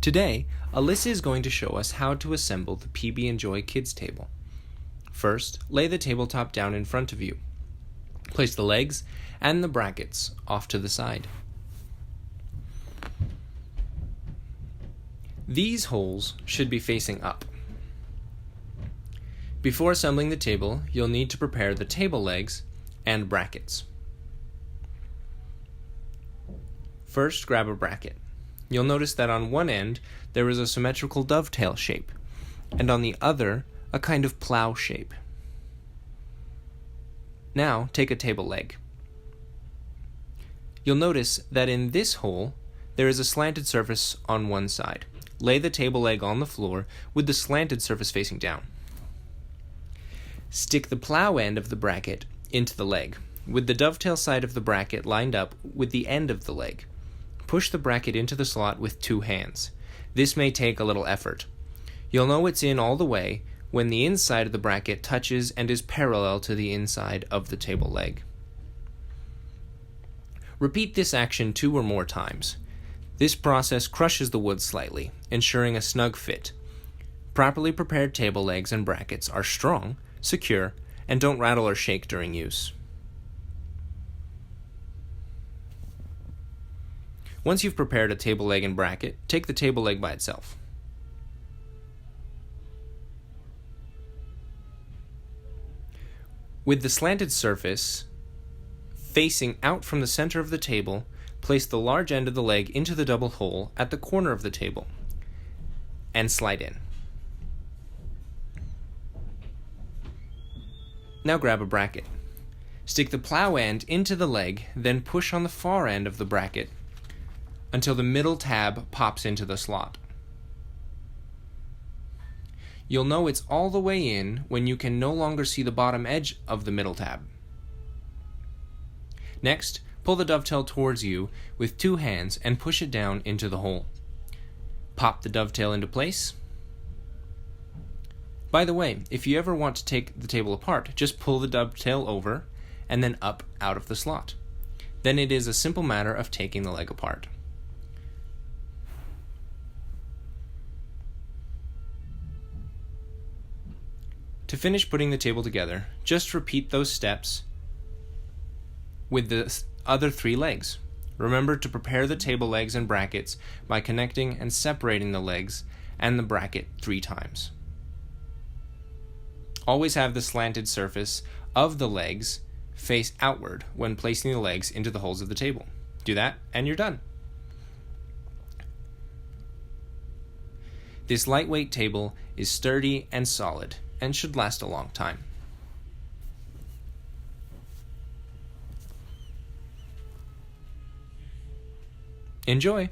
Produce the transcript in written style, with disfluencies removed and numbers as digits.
Today, Alyssa is going to show us how to assemble the PB&Joy Kids table. First, lay the tabletop down in front of you. Place the legs and the brackets off to the side. These holes should be facing up. Before assembling the table, you'll need to prepare the table legs and brackets. First, grab a bracket. You'll notice that on one end there is a symmetrical dovetail shape, and on the other a kind of plow shape. Now take a table leg. You'll notice that in this hole there is a slanted surface on one side. Lay the table leg on the floor with the slanted surface facing down. Stick the plow end of the bracket into the leg, with the dovetail side of the bracket lined up with the end of the leg. Push the bracket into the slot with two hands. This may take a little effort. You'll know it's in all the way when the inside of the bracket touches and is parallel to the inside of the table leg. Repeat this action 2 or more times. This process crushes the wood slightly, ensuring a snug fit. Properly prepared table legs and brackets are strong, secure, and don't rattle or shake during use. Once you've prepared a table leg and bracket, take the table leg by itself. With the slanted surface facing out from the center of the table, place the large end of the leg into the double hole at the corner of the table and slide in. Now grab a bracket. Stick the plow end into the leg, then push on the far end of the bracket until the middle tab pops into the slot. You'll know it's all the way in when you can no longer see the bottom edge of the middle tab. Next, pull the dovetail towards you with two hands and push it down into the hole. Pop the dovetail into place. By the way, if you ever want to take the table apart, just pull the dovetail over and then up out of the slot. Then it is a simple matter of taking the leg apart. To finish putting the table together, just repeat those steps with the other 3 legs. Remember to prepare the table legs and brackets by connecting and separating the legs and the bracket 3 times. Always have the slanted surface of the legs face outward when placing the legs into the holes of the table. Do that and you're done. This lightweight table is sturdy and solid and should last a long time. Enjoy!